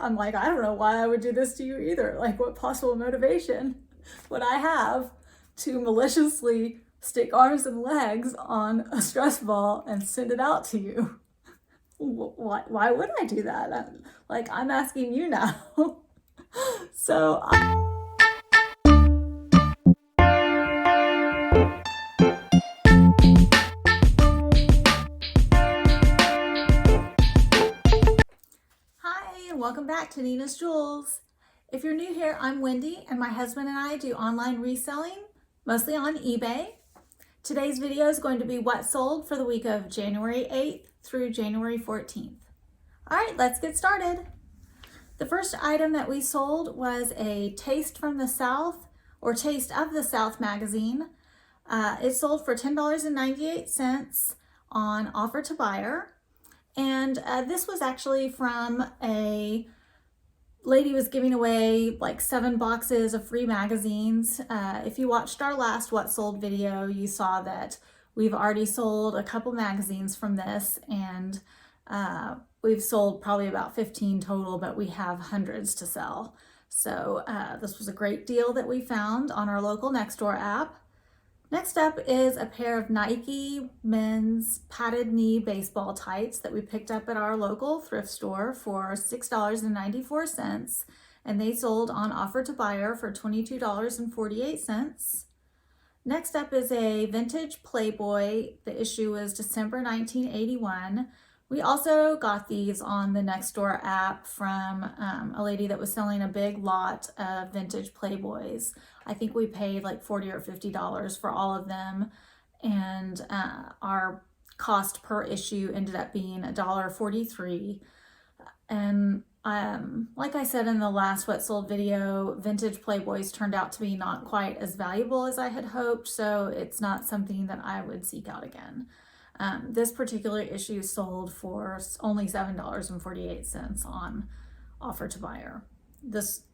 I'm like, I don't know why I would do this to you either. Like, what possible motivation would I have to maliciously stick arms and legs on a stress ball and send it out to you? Why would I do that? I'm asking you now. So hi, and welcome back to Nina's Jewels. If you're new here, I'm Wendy, and my husband and I do online reselling, mostly on eBay. Today's video is going to be what sold for the week of January 8th through January 14th. All right, let's get started. The first item that we sold was a Taste from the South or Taste of the South magazine. It sold for $10.98 on offer to buyer. And this was actually from a lady was giving away like 7 boxes of free magazines. If you watched our last What Sold video, you saw that we've already sold a couple magazines from this, and we've sold probably about 15 total, but we have hundreds to sell. So this was a great deal that we found on our local Nextdoor app. Next up is a pair of Nike men's padded knee baseball tights that we picked up at our local thrift store for $6.94, and they sold on offer to buyer for $22.48. Next up is a vintage Playboy. The issue was December 1981. We also got these on the Nextdoor app from a lady that was selling a big lot of vintage Playboys. I think we paid like $40 or $50 for all of them, and our cost per issue ended up being $1.43. And like I said in the last What Sold video, vintage Playboys turned out to be not quite as valuable as I had hoped, so it's not something that I would seek out again. This particular issue sold for only $7.48 on offer to buyer. This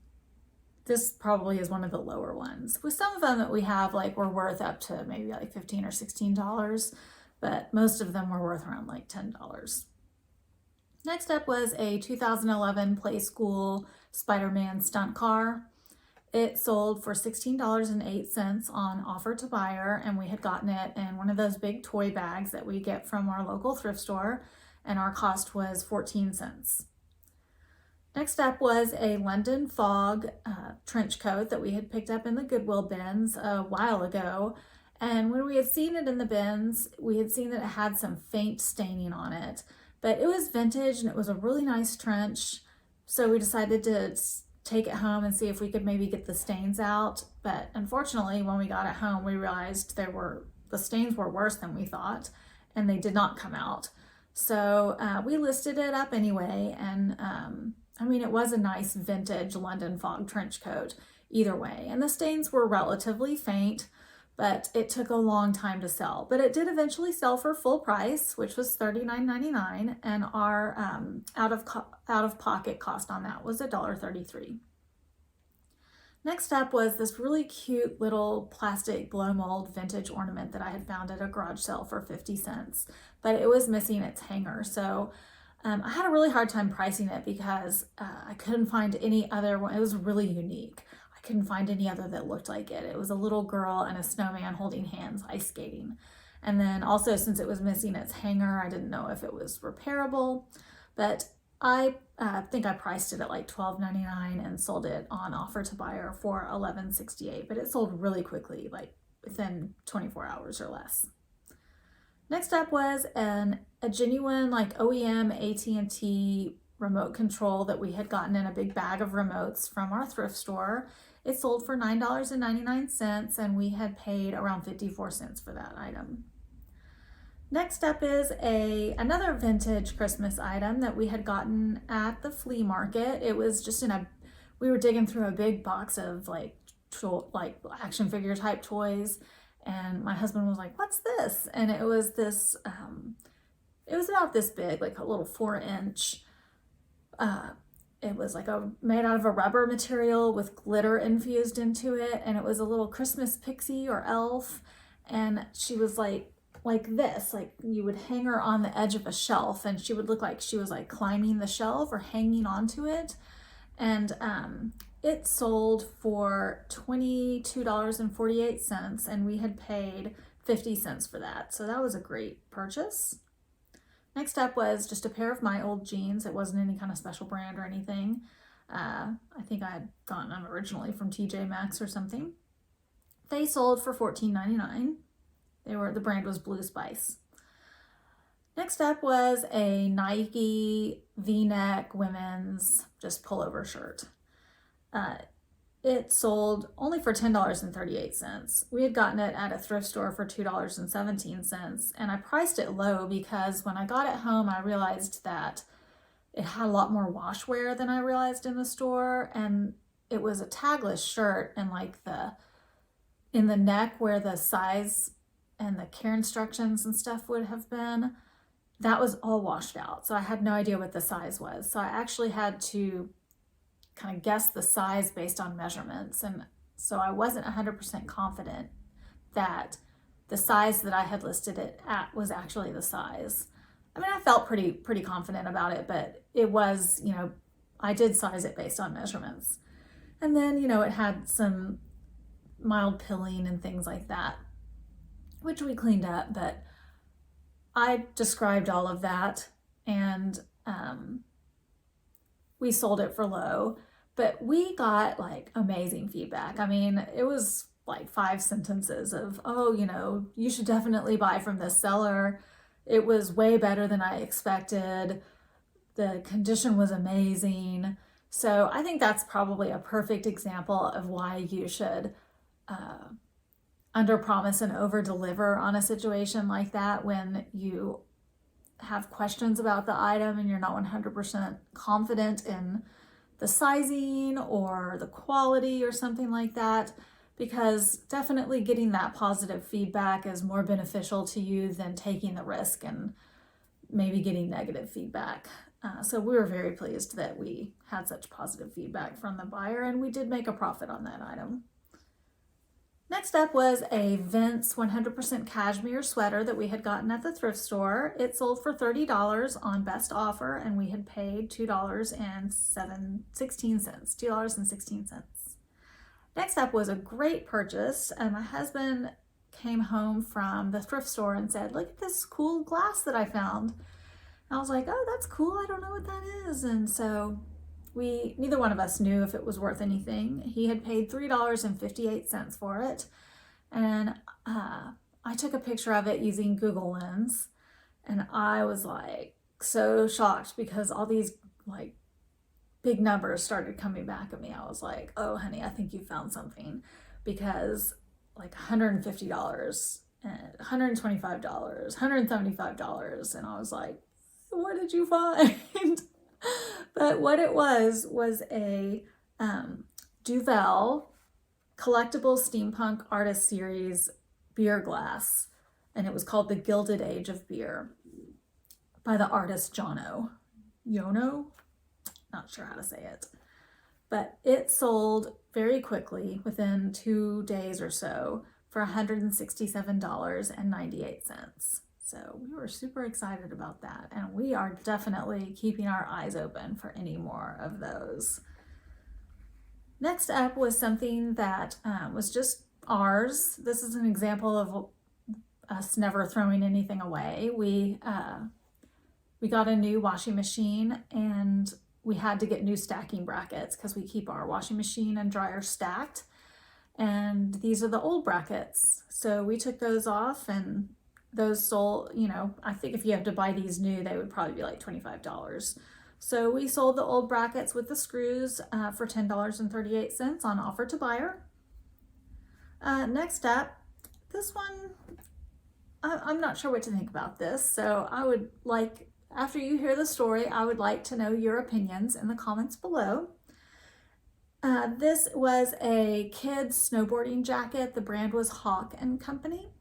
probably is one of the lower ones. With some of them that we have, like, we're worth up to maybe like $15 or $16, but most of them were worth around like $10. Next up was a 2011 Play School Spider-Man stunt car. It sold for $16.08 on offer to buyer, and we had gotten it in one of those big toy bags that we get from our local thrift store, and our cost was 14 cents. Next up was a London Fog trench coat that we had picked up in the Goodwill bins a while ago, and when we had seen it in the bins, we had seen that it had some faint staining on it, but it was vintage and it was a really nice trench, so we decided to take it home and see if we could maybe get the stains out. But unfortunately, when we got it home, we realized the stains were worse than we thought, and they did not come out. So we listed it up anyway, and I mean, it was a nice vintage London Fog trench coat either way, and the stains were relatively faint, but it took a long time to sell. But it did eventually sell for full price, which was $39.99, and our out-of-pocket cost on that was $1.33. Next up was this really cute little plastic blow mold vintage ornament that I had found at a garage sale for 50 cents, but it was missing its hanger. So I had a really hard time pricing it because I couldn't find any other one. It was really unique. I couldn't find any other that looked like it. It was a little girl and a snowman holding hands ice skating. And then also, since it was missing its hanger, I didn't know if it was repairable, but I think I priced it at like $12.99 and sold it on offer to buyer for $11.68, but it sold really quickly, like within 24 hours or less. Next up was a genuine like OEM AT&T remote control that we had gotten in a big bag of remotes from our thrift store. It sold for $9.99, and we had paid around 54 cents for that item. Next up is another vintage Christmas item that we had gotten at the flea market. It was just we were digging through a big box of like action figure type toys, and my husband was like, "What's this?" And it was this, it was about this big, like a little 4-inch, it was like made out of a rubber material with glitter infused into it, and it was a little Christmas pixie or elf, and she was like, like this, like you would hang her on the edge of a shelf and she would look like she was like climbing the shelf or hanging onto it. And it sold for $22.48 and we had paid 50 cents for that. So that was a great purchase. Next up was just a pair of my old jeans. It wasn't any kind of special brand or anything. I think I had gotten them originally from TJ Maxx or something. They sold for $14.99. The brand was Blue Spice. Next up was a Nike V-neck women's just pullover shirt. It sold only for $10.38. We had gotten it at a thrift store for $2.17, and I priced it low because when I got it home, I realized that it had a lot more wash wear than I realized in the store, and it was a tagless shirt, and like in the neck where the size and the care instructions and stuff would have been, that was all washed out. So I had no idea what the size was. So I actually had to kind of guess the size based on measurements. And so I wasn't 100% confident that the size that I had listed it at was actually the size. I mean, I felt pretty confident about it, but it was, I did size it based on measurements. And then, it had some mild pilling and things like that, which we cleaned up, but I described all of that, and we sold it for low, but we got like amazing feedback. I mean, it was like 5 sentences of, oh, you should definitely buy from this seller. It was way better than I expected. The condition was amazing. So I think that's probably a perfect example of why you should under promise and over deliver on a situation like that when you have questions about the item and you're not 100% confident in the sizing or the quality or something like that, because definitely getting that positive feedback is more beneficial to you than taking the risk and maybe getting negative feedback. So we were very pleased that we had such positive feedback from the buyer, and we did make a profit on that item. Next up was a Vince 100% cashmere sweater that we had gotten at the thrift store. It sold for $30 on best offer, and we had paid $2.16. Next up was a great purchase, and my husband came home from the thrift store and said, "Look at this cool glass that I found." And I was like, "Oh, that's cool. I don't know what that is." And so neither one of us knew if it was worth anything. He had paid $3.58 for it. And I took a picture of it using Google Lens. And I was like so shocked because all these like big numbers started coming back at me. I was like, "Oh, honey, I think you found something," because like $150 and $125, $175. And I was like, "What did you find?" But what it was a Duvel collectible steampunk artist series beer glass, and it was called The Gilded Age of Beer by the artist Jono. Not sure how to say it. But it sold very quickly within 2 days or so for $167.98. So we were super excited about that, and we are definitely keeping our eyes open for any more of those. Next up was something that was just ours. This is an example of us never throwing anything away. We got a new washing machine, and we had to get new stacking brackets because we keep our washing machine and dryer stacked. And these are the old brackets. So we took those off, and those sold, I think if you have to buy these new, they would probably be like $25. So we sold the old brackets with the screws for $10.38 on offer to buyer. Next up, this one, I'm not sure what to think about this. So I would like, after you hear the story, I would like to know your opinions in the comments below. This was a kid's snowboarding jacket. The brand was Hawk & Company.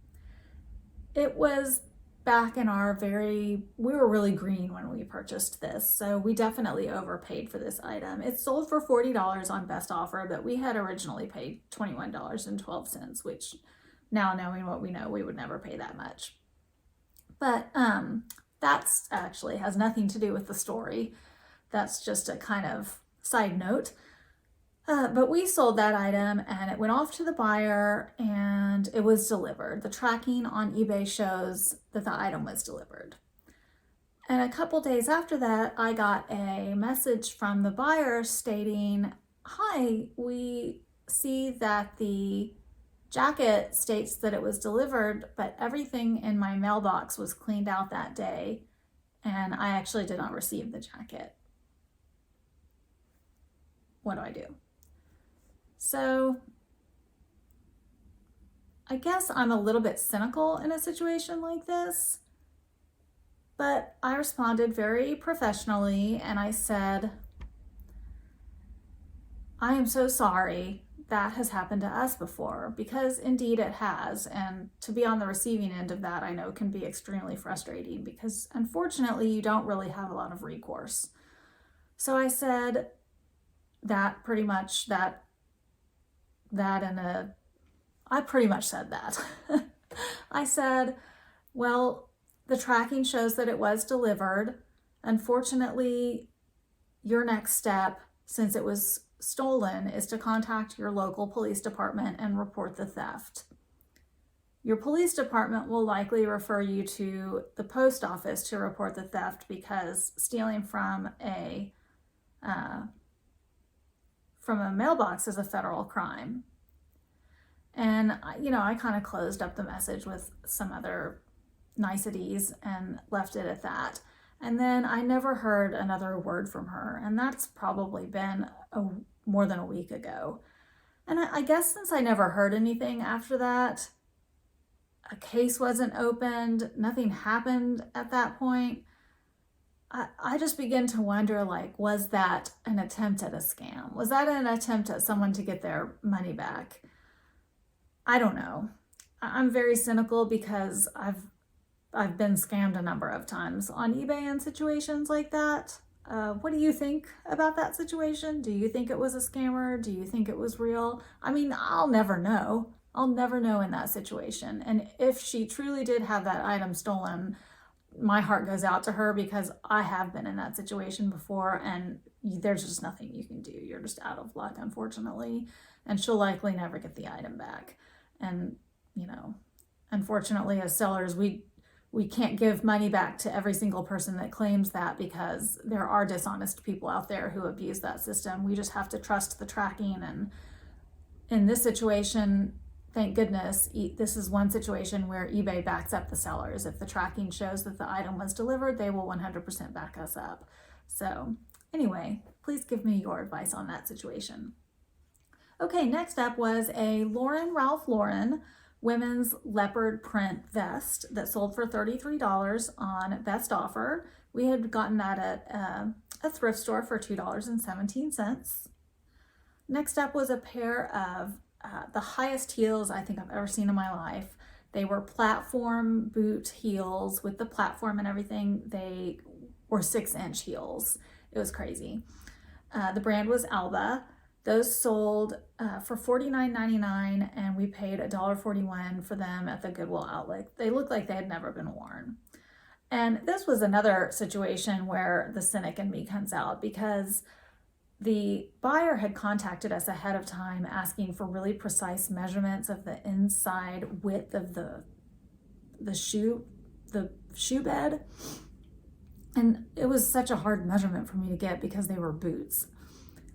It was back in we were really green when we purchased this, so we definitely overpaid for this item. It sold for $40 on best offer, but we had originally paid $21.12, which now knowing what we know, we would never pay that much. But that's actually has nothing to do with the story. That's just a kind of side note. But we sold that item and it went off to the buyer and it was delivered. The tracking on eBay shows that the item was delivered. And a couple days after that, I got a message from the buyer stating, "Hi, we see that the jacket states that it was delivered, but everything in my mailbox was cleaned out that day, and I actually did not receive the jacket. What do I do?" So I guess I'm a little bit cynical in a situation like this, but I responded very professionally and I said, "I am so sorry that has happened to us before," because indeed it has. And to be on the receiving end of that, I know can be extremely frustrating because unfortunately you don't really have a lot of recourse. So I said that pretty much I pretty much said that. I said, "Well, the tracking shows that it was delivered. Unfortunately, your next step, since it was stolen, is to contact your local police department and report the theft. Your police department will likely refer you to the post office to report the theft because stealing from a mailbox is a federal crime." And, I kind of closed up the message with some other niceties and left it at that. And then I never heard another word from her. And that's probably been more than a week ago. And I guess since I never heard anything after that, a case wasn't opened, nothing happened at that point. I just begin to wonder, like, was that an attempt at a scam? Was that an attempt at someone to get their money back? I don't know. I'm very cynical because I've been scammed a number of times on eBay in situations like that. What do you think about that situation? Do you think it was a scammer? Do you think it was real? I mean, I'll never know. I'll never know in that situation. And if she truly did have that item stolen, my heart goes out to her because I have been in that situation before and there's just nothing you can do. You're just out of luck, unfortunately. And she'll likely never get the item back. And, unfortunately, as sellers, we can't give money back to every single person that claims that because there are dishonest people out there who abuse that system. We just have to trust the tracking. And in this situation, thank goodness, this is one situation where eBay backs up the sellers. If the tracking shows that the item was delivered, they will 100% back us up. So anyway, please give me your advice on that situation. Okay, next up was a Ralph Lauren women's leopard print vest that sold for $33 on Best Offer. We had gotten that at a thrift store for $2.17. Next up was a pair of the highest heels I think I've ever seen in my life. They were platform boot heels with the platform and everything. They were 6-inch heels. It was crazy. The brand was Alba. Those sold for $49.99 and we paid $1.41 for them at the Goodwill outlet. They looked like they had never been worn. And this was another situation where the cynic in me comes out because the buyer had contacted us ahead of time asking for really precise measurements of the inside width of the shoe bed. And it was such a hard measurement for me to get because they were boots.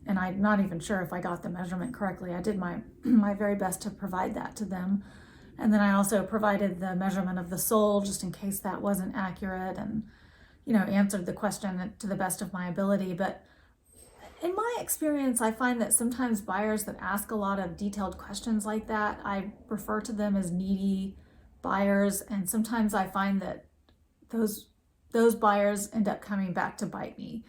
And I'm not even sure if I got the measurement correctly. I did my very best to provide that to them. And then I also provided the measurement of the sole just in case that wasn't accurate and, answered the question to the best of my ability. But in my experience, I find that sometimes buyers that ask a lot of detailed questions like that, I refer to them as needy buyers. And sometimes I find that those buyers end up coming back to bite me.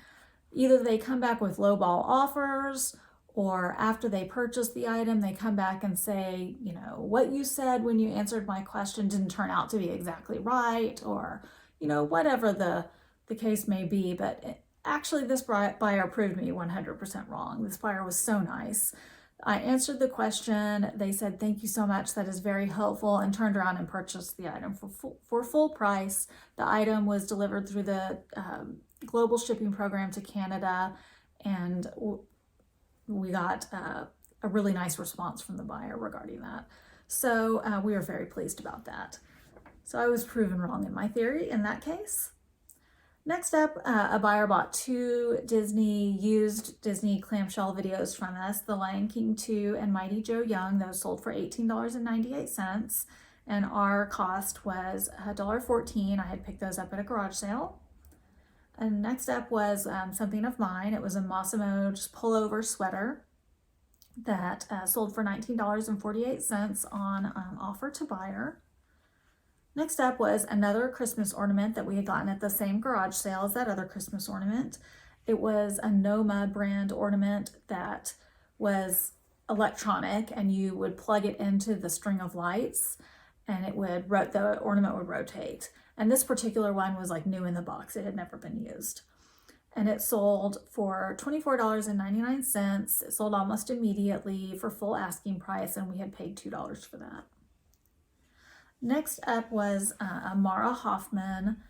Either they come back with lowball offers, or after they purchase the item, they come back and say, what you said when you answered my question didn't turn out to be exactly right, or, whatever the case may be. But actually, this buyer proved me 100% wrong. This buyer was so nice. I answered the question. They said, "Thank you so much. That is very helpful," and turned around and purchased the item for full price. The item was delivered through the global shipping program to Canada, and we got a really nice response from the buyer regarding that. So we were very pleased about that. So I was proven wrong in my theory in that case. Next up, a buyer bought 2 used Disney clamshell videos from us, The Lion King 2 and Mighty Joe Young. Those sold for $18.98, and our cost was $1.14. I had picked those up at a garage sale. And next up was something of mine. It was a Massimo just pullover sweater that sold for $19.48 on offer to buyer. Next up was another Christmas ornament that we had gotten at the same garage sale as that other Christmas ornament. It was a Noma brand ornament that was electronic, and you would plug it into the string of lights and the ornament would rotate. And this particular one was like new in the box. It had never been used. And it sold for $24.99. It sold almost immediately for full asking price, and we had paid $2 for that. Next up was a Mara Hoffman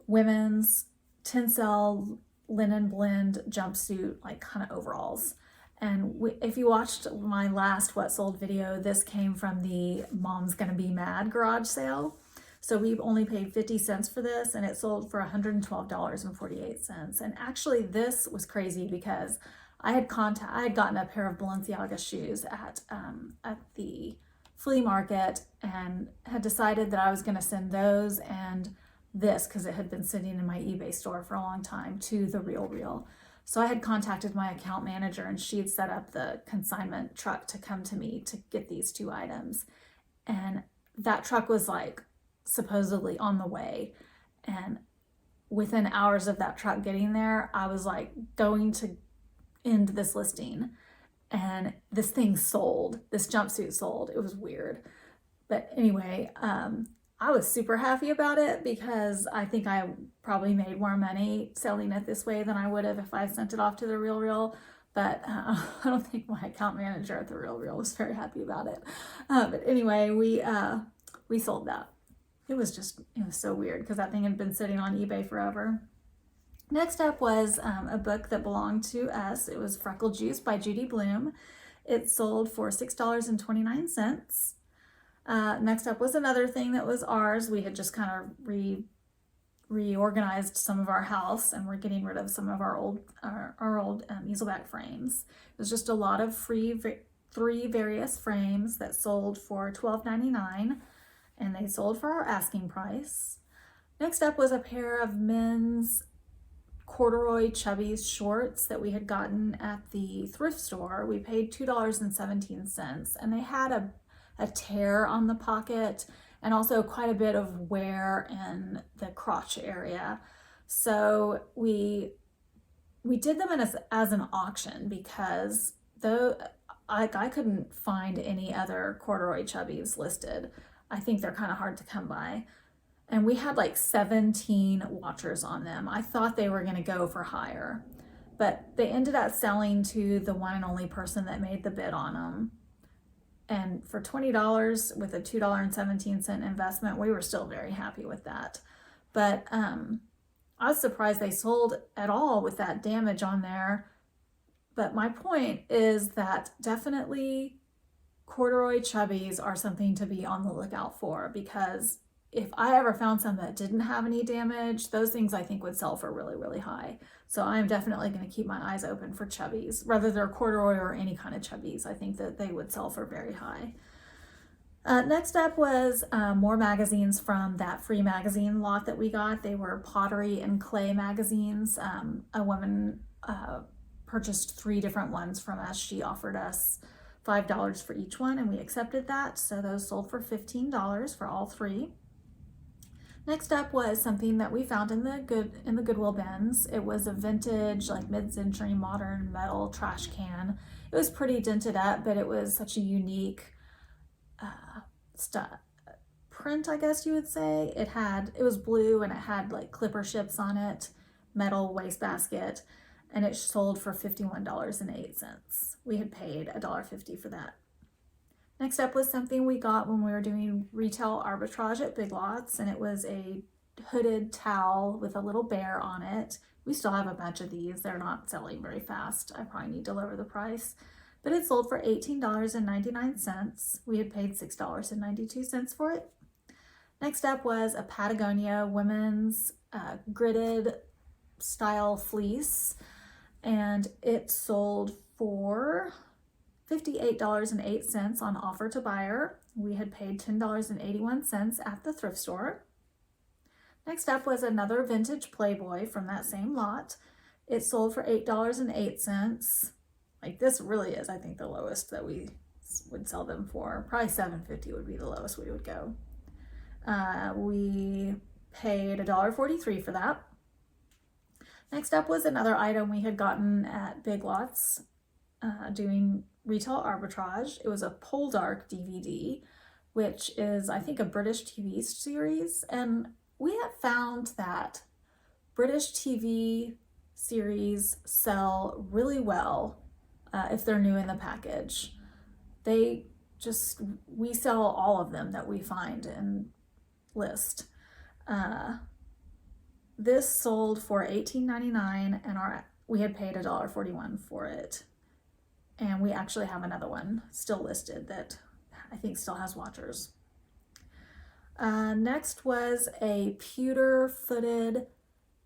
women's Tencel linen blend jumpsuit, like kind of overalls. And if you watched my last What Sold video, this came from the Mom's Gonna Be Mad garage sale. So we only paid 50 cents for this, and it sold for $112.48. And actually this was crazy because I had gotten a pair of Balenciaga shoes at the flea market and had decided that I was going to send those and this, because it had been sitting in my eBay store for a long time, to the Real. So I had contacted my account manager, and she had set up the consignment truck to come to me to get these 2 items. And that truck was like supposedly on the way. And within hours of that truck getting there, I was like going to end this listing. And this thing sold, this jumpsuit sold. It was weird. But anyway, I was super happy about it because I think I probably made more money selling it this way than I would have if I sent it off to the Real. But I don't think my account manager at the Real was very happy about it. But anyway, we sold that. It was so weird because that thing had been sitting on eBay forever. Next up was a book that belonged to us. It was Freckle Juice by Judy Blume. It sold for $6.29. Next up was another thing that was ours. We had just kind of reorganized some of our house, and we're getting rid of some of our old easel back frames. It was just a lot of 3 various frames that sold for $12.99, and they sold for our asking price. Next up was a pair of men's corduroy Chubby's shorts that we had gotten at the thrift store. We paid $2.17, and they had a tear on the pocket and also quite a bit of wear in the crotch area. So we did them as an auction because though I couldn't find any other corduroy Chubbies listed. I think they're kind of hard to come by. And we had like 17 watchers on them. I thought they were going to go for higher, but they ended up selling to the one and only person that made the bid on them. And for $20 with a $2.17 investment, we were still very happy with that. But I was surprised they sold at all with that damage on there. But my point is that definitely corduroy Chubbies are something to be on the lookout for, because if I ever found some that didn't have any damage, those things I think would sell for really, really high. So I'm definitely going to keep my eyes open for Chubbies, whether they're corduroy or any kind of Chubbies. I think that they would sell for very high. Next up was more magazines from that free magazine lot that we got. They were pottery and clay magazines. A woman purchased 3 different ones from us. She offered us $5 for each one, and we accepted that. So those sold for $15 for all 3. Next up was something that we found in the Goodwill bins. It was a vintage, like mid-century modern metal trash can. It was pretty dented up, but it was such a unique print, I guess you would say. It was blue, and it had like clipper ships on it, metal wastebasket, and it sold for $51.08. We had paid $1.50 for that. Next up was something we got when we were doing retail arbitrage at Big Lots, and it was a hooded towel with a little bear on it. We still have a bunch of these. They're not selling very fast. I probably need to lower the price. But it sold for $18.99. We had paid $6.92 for it. Next up was a Patagonia women's gridded style fleece, and it sold for $58.08 on offer to buyer. We had paid $10.81 at the thrift store. Next up was another vintage Playboy from that same lot. It sold for $8.08. Like, this really is, I think, the lowest that we would sell them for. Probably $7.50 would be the lowest we would go. We paid $1.43 for that. Next up was another item we had gotten at Big Lots doing retail arbitrage. It was a Poldark DVD, which is, I think, a British TV series. And we have found that British TV series sell really well if they're new in the package. We sell all of them that we find and list. This sold for $18.99, and we had paid $1.41 for it. And we actually have another one still listed that I think still has watchers. Next was a pewter footed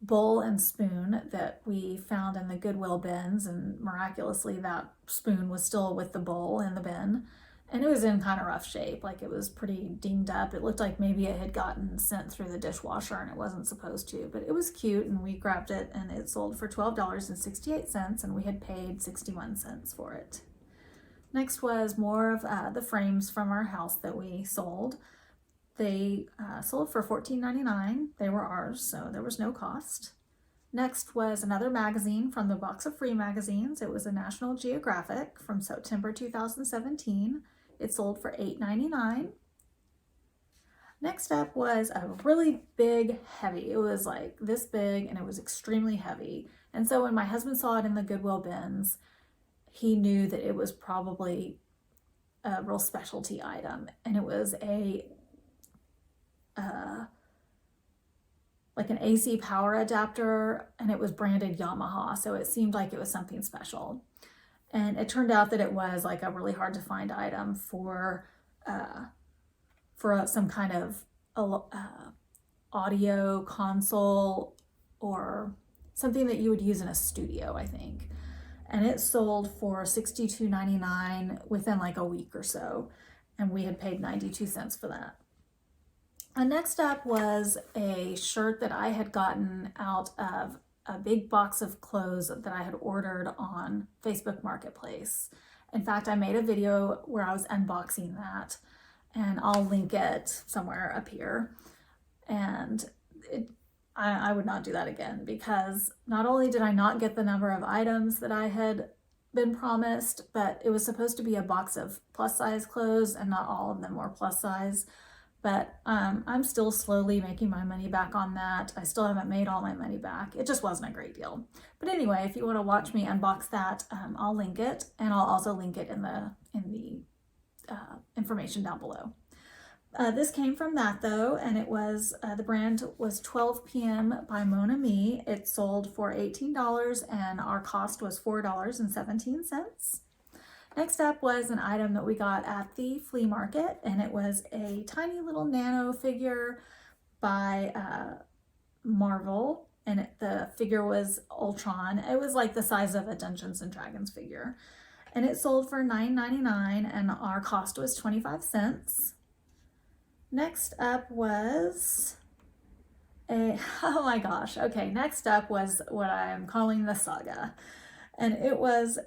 bowl and spoon that we found in the Goodwill bins, and miraculously that spoon was still with the bowl in the bin, and it was in kind of rough shape. Like, it was pretty dinged up. It looked like maybe it had gotten sent through the dishwasher and it wasn't supposed to, but it was cute, and we grabbed it, and it sold for $12.68, and we had paid 61 cents for it. Next was more of the frames from our house that we sold. They sold for $14.99. They were ours, so there was no cost. Next was another magazine from the box of free magazines. It was a National Geographic from September 2017. It sold for $8.99. Next up was a really big, heavy. It was like this big, and it was extremely heavy. And so when my husband saw it in the Goodwill bins, he knew that it was probably a real specialty item. And it was like an AC power adapter, and it was branded Yamaha, so it seemed like it was something special. And it turned out that it was like a really hard to find item for some kind of audio console or something that you would use in a studio, I think. And it sold for $62.99 within like a week or so, and we had paid 92 cents for that. Next up was a shirt that I had gotten out of a big box of clothes that I had ordered on Facebook Marketplace. In fact, I made a video where I was unboxing that, and I'll link it somewhere up here. And I would not do that again, because not only did I not get the number of items that I had been promised, but it was supposed to be a box of plus size clothes, and not all of them were plus size. But I'm still slowly making my money back on that. I still haven't made all my money back. It just wasn't a great deal. But anyway, if you want to watch me unbox that, I'll link it, and I'll also link it in the information down below. This came from that though, and it was the brand was 12 p.m. by Mon Ami. It sold for $18, and our cost was $4.17. Next up was an item that we got at the flea market, and it was a tiny little nano figure by Marvel, and the figure was Ultron. It was like the size of a Dungeons and Dragons figure, and it sold for $9.99, and our cost was 25 cents. Next up was oh my gosh, okay, next up was what I am calling the Saga, and it was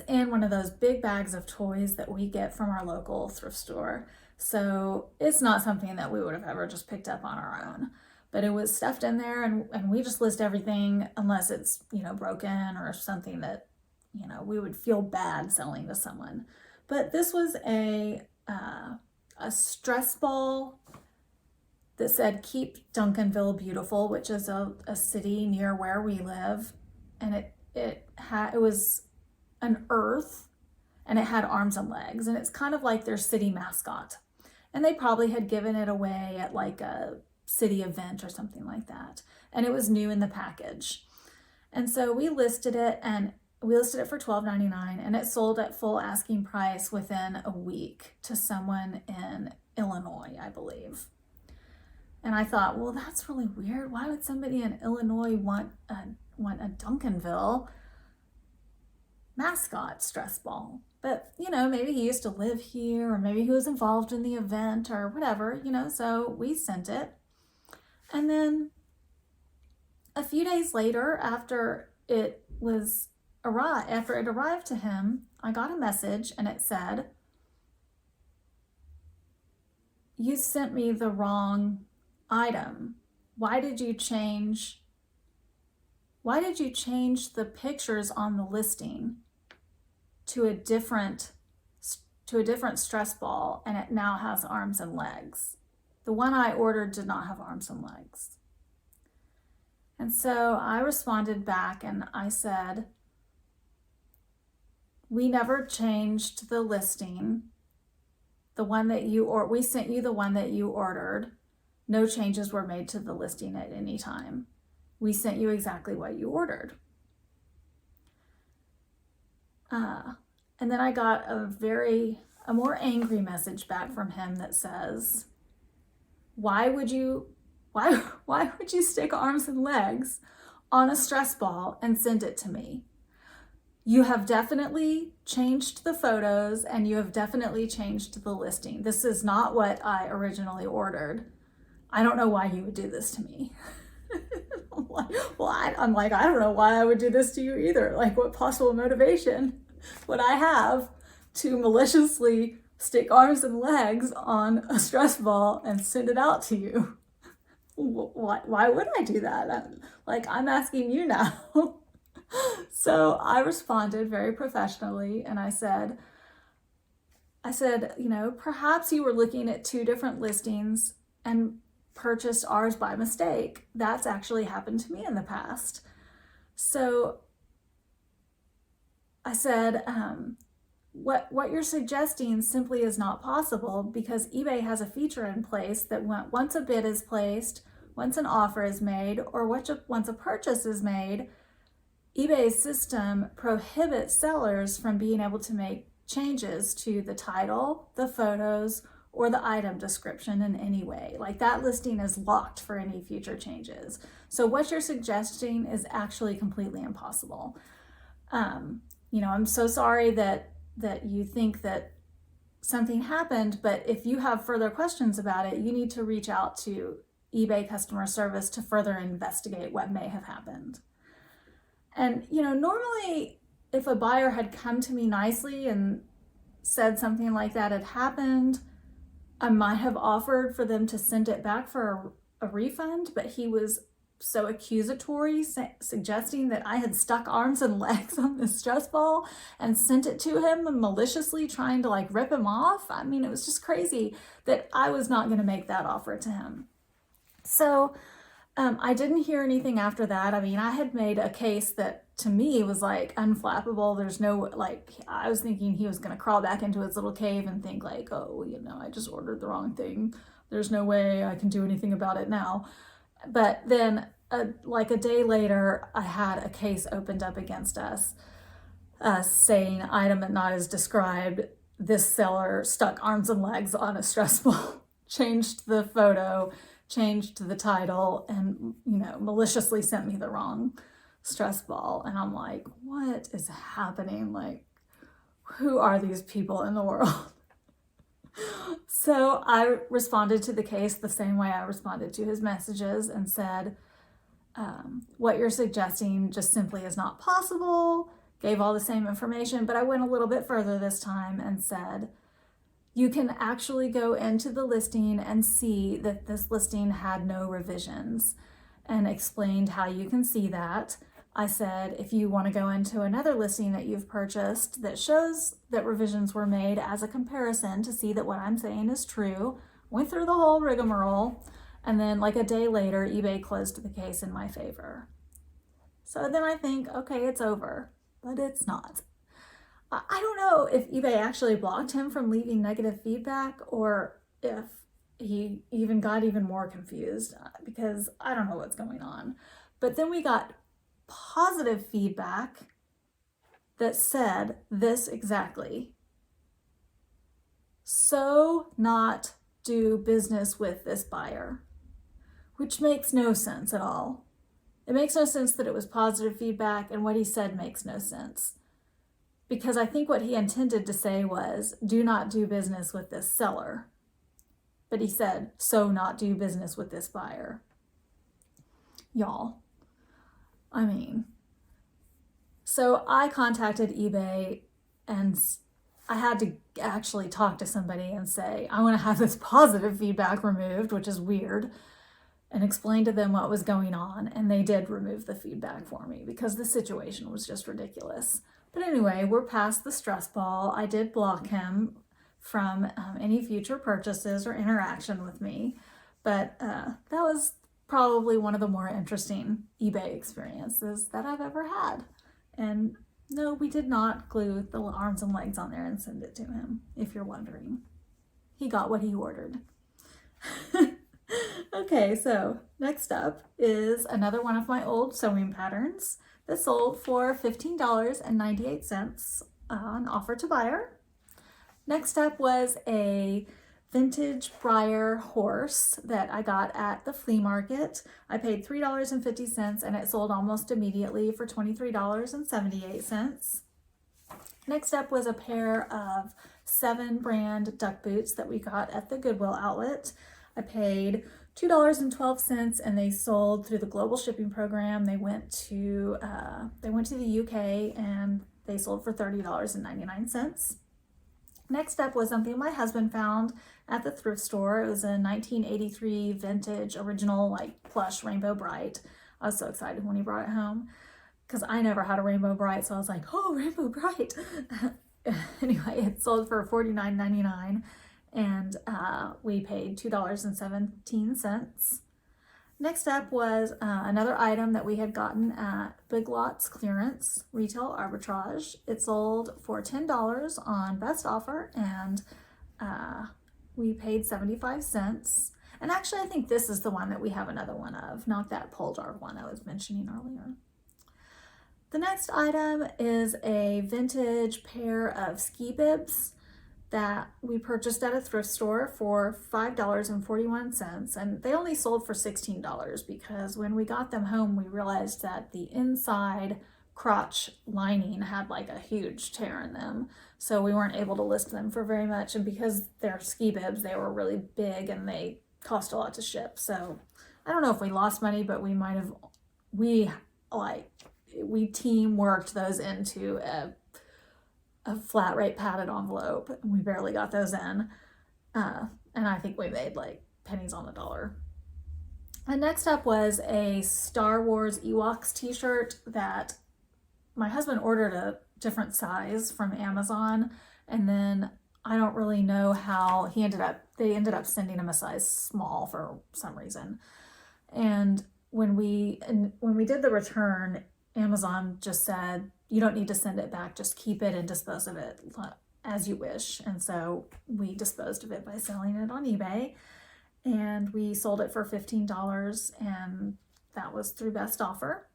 in one of those big bags of toys that we get from our local thrift store. So it's not something that we would have ever just picked up on our own, but it was stuffed in there, and we just list everything unless it's, broken or something that, we would feel bad selling to someone. But this was a stress ball that said "Keep Duncanville Beautiful," which is a city near where we live, and it was an earth, and it had arms and legs, and it's kind of like their city mascot. And they probably had given it away at like a city event or something like that, and it was new in the package. And so we listed it, and we listed it for $12.99, and it sold at full asking price within a week to someone in Illinois, I believe. And I thought, well, that's really weird. Why would somebody in Illinois want a Duncanville mascot stress ball? But, maybe he used to live here, or maybe he was involved in the event or whatever, so we sent it. And then a few days later, after it arrived to him, I got a message, and it said, "You sent me the wrong item. Why did you change the pictures on the listing to a different stress ball, and it now has arms and legs? The one I ordered did not have arms and legs." And so I responded back, and I said, "We never changed the listing. We sent you the one that you ordered. No changes were made to the listing at any time. We sent you exactly what you ordered." And then I got a more angry message back from him that says, why would you stick arms and legs on a stress ball and send it to me? You have definitely changed the photos, and you have definitely changed the listing. This is not what I originally ordered. I don't know why you would do this to me." I'm like, I don't know why I would do this to you either. Like, what possible motivation would I have to maliciously stick arms and legs on a stress ball and send it out to you? Why would I do that? I'm asking you now. So I responded very professionally, and I said, perhaps you were looking at two different listings and purchased ours by mistake. That's actually happened to me in the past. So I said, what you're suggesting simply is not possible, because eBay has a feature in place that once a bid is placed, once an offer is made, or once a purchase is made, eBay's system prohibits sellers from being able to make changes to the title, the photos, or the item description in any way. Like, that listing is locked for any future changes. So what you're suggesting is actually completely impossible. I'm so sorry that you think that something happened, but if you have further questions about it, you need to reach out to eBay customer service to further investigate what may have happened. And, normally if a buyer had come to me nicely and said something like that had happened, I might have offered for them to send it back for a refund, but he was so accusatory, suggesting that I had stuck arms and legs on this stress ball and sent it to him, and maliciously trying to rip him off. I mean, it was just crazy that I was not going to make that offer to him. So I didn't hear anything after that. I mean, I had made a case that to me was unflappable. There's no, I was thinking he was going to crawl back into his little cave and think oh, I just ordered the wrong thing. There's no way I can do anything about it now. But then a day later, I had a case opened up against us, saying item not as described. This seller stuck arms and legs on a stress ball, changed the photo, changed the title, and maliciously sent me the wrong stress ball. And I'm like, what is happening? Who are these people in the world? So I responded to the case the same way I responded to his messages, and said, what you're suggesting just simply is not possible. Gave all the same information, but I went a little bit further this time and said, you can actually go into the listing and see that this listing had no revisions, and explained how you can see that. I said, if you want to go into another listing that you've purchased that shows that revisions were made as a comparison to see that what I'm saying is true, went through the whole rigmarole, And then like a day later, eBay closed the case in my favor. So then I think, okay, it's over, but it's not. I don't know if eBay actually blocked him from leaving negative feedback or if he even got even more confused because I don't know what's going on. But then we got positive feedback that said this exactly. So not do business with this buyer, which makes no sense at all. It makes no sense that it was positive feedback, and what he said makes no sense. Because I think what he intended to say was, do not do business with this seller. But he said, so not do business with this buyer. Y'all, I mean, so I contacted eBay and I had to actually talk to somebody and say, I want to have this positive feedback removed, which is weird, and explain to them what was going on. And they did remove the feedback for me because the situation was just ridiculous. But anyway, we're past the stress ball. I did block him from any future purchases or interaction with me. But that was probably one of the more interesting eBay experiences that I've ever had. And no, we did not glue the arms and legs on there and send it to him, if you're wondering. He got what he ordered. Okay, so next up is another one of my old sewing patterns that sold for $15.98 on offer to buyer. Next up was a vintage Briar horse that I got at the flea market. I paid $3.50 and it sold almost immediately for $23.78. Next up was a pair of 7 brand duck boots that we got at the Goodwill outlet. I paid $2.12 and they sold through the global shipping program. They went to the UK and they sold for $30.99. Next up was something my husband found at the thrift store. It was a 1983 vintage original like plush Rainbow Bright. I was so excited when he brought it home because I never had a Rainbow Bright, so I was like, oh, Rainbow Bright. Anyway, it sold for $49.99 and we paid $2.17. Next up was another item that we had gotten at Big Lots clearance retail arbitrage. It sold for $10 on best offer and we paid 75 cents. And actually I think this is the one that we have another one of, not that pole jar one I was mentioning earlier. The next item is a vintage pair of ski bibs that we purchased at a thrift store for $5.41, and they only sold for $16 because when we got them home we realized that the inside crotch lining had like a huge tear in them, so we weren't able to list them for very much, and because they're ski bibs they were really big and they cost a lot to ship, so I don't know if we lost money, but we might have, we team worked those into a flat rate padded envelope and we barely got those in, and I think we made like pennies on the dollar. And next up was a Star Wars Ewoks t-shirt that my husband ordered a different size from Amazon, and then I don't really know how they ended up sending him a size small for some reason. And when we did the return, Amazon just said, you don't need to send it back, just keep it and dispose of it as you wish. And so we disposed of it by selling it on eBay, and we sold it for $15, and that was through best offer.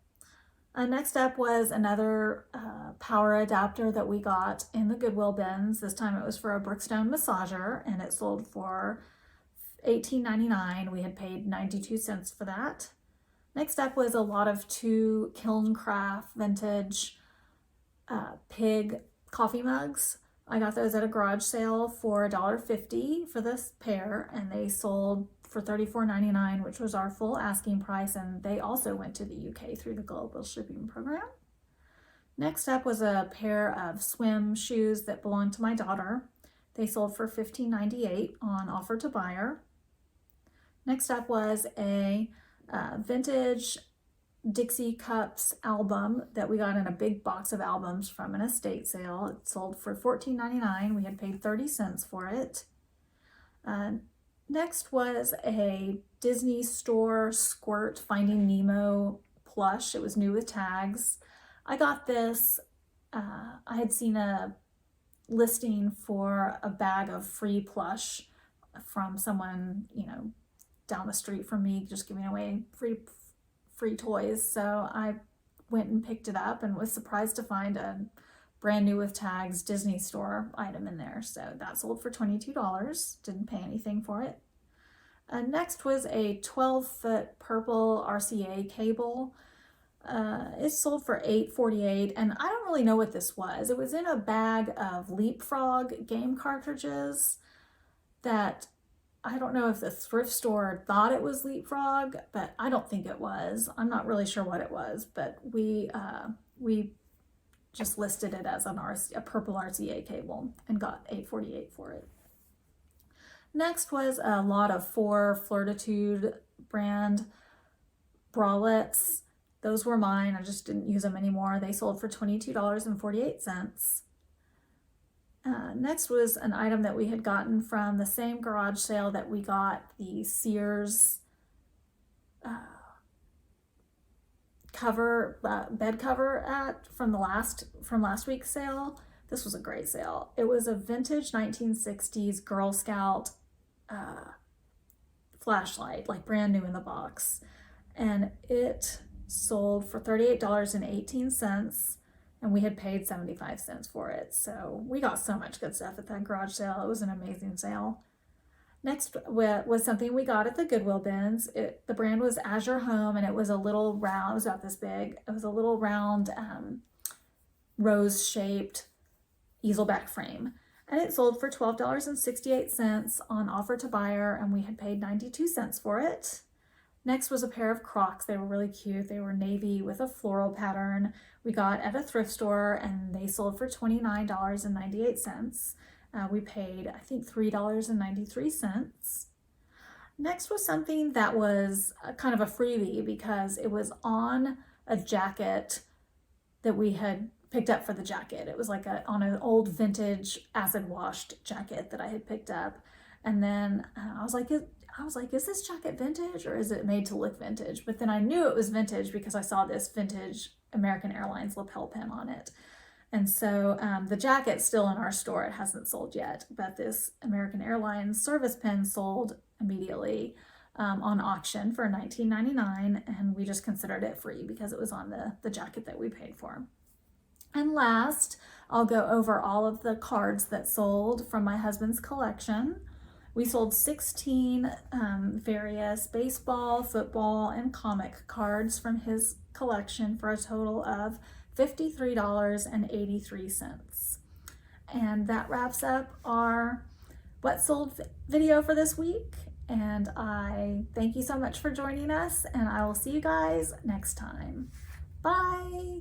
Next up was another power adapter that we got in the Goodwill bins. This time it was for a Brookstone massager, and it sold for $18.99. We had paid 92 cents for that. Next up was a lot of 2 Kiln Craft vintage pig coffee mugs. I got those at a garage sale for $1.50 for this pair, and they sold for $34.99, which was our full asking price, and they also went to the UK through the global shipping program. Next up was a pair of swim shoes that belonged to my daughter. They sold for $15.98 on offer to buyer. Next up was a vintage Dixie Cups album that we got in a big box of albums from an estate sale. It sold for $14.99. We had paid 30 cents for it. Next was a Disney Store Squirt Finding Nemo plush. It was new with tags. I got this. I had seen a listing for a bag of free plush from someone, down the street from me, just giving away free toys. So I went and picked it up and was surprised to find a brand new with tags Disney Store item in there. So that sold for $22. Didn't pay anything for it. Next was a 12-foot purple RCA cable. It sold for $8.48, and I don't really know what this was. It was in a bag of Leapfrog game cartridges that I don't know if the thrift store thought it was Leapfrog, but I don't think it was. I'm not really sure what it was, but we just listed it as a purple RCA cable and got $8.48 for it. Next was a lot of 4 Flirtitude brand bralettes. Those were mine. I just didn't use them anymore. They sold for $22.48. Next was an item that we had gotten from the same garage sale that we got the Sears bed cover at from last week's sale. This was a great sale. It was a vintage 1960s Girl Scout flashlight, like brand new in the box, and it sold for $38.18, and we had paid 75 cents for it. So we got so much good stuff at that garage sale. It was an amazing sale. Next was something we got at the Goodwill bins. The brand was Azure Home, and it was a little round, it was about this big. It was a little round rose-shaped easel back frame. And it sold for $12.68 on offer to buyer, and we had paid 92 cents for it. Next was a pair of Crocs. They were really cute. They were navy with a floral pattern. We got at a thrift store, and they sold for $29.98. We paid, I think, $3.93. Next was something that was kind of a freebie because it was on a jacket that we had picked up for the jacket. It was like on an old vintage acid washed jacket that I had picked up. And then I was like, is this jacket vintage or is it made to look vintage? But then I knew it was vintage because I saw this vintage American Airlines lapel pin on it. And so the jacket's still in our store. It hasn't sold yet, but this American Airlines service pin sold immediately on auction for $19.99, and we just considered it free because it was on the jacket that we paid for. And last, I'll go over all of the cards that sold from my husband's collection. We sold 16 various baseball, football, and comic cards from his collection for a total of $53.83. And that wraps up our What Sold video for this week. And I thank you so much for joining us, and I will see you guys next time. Bye.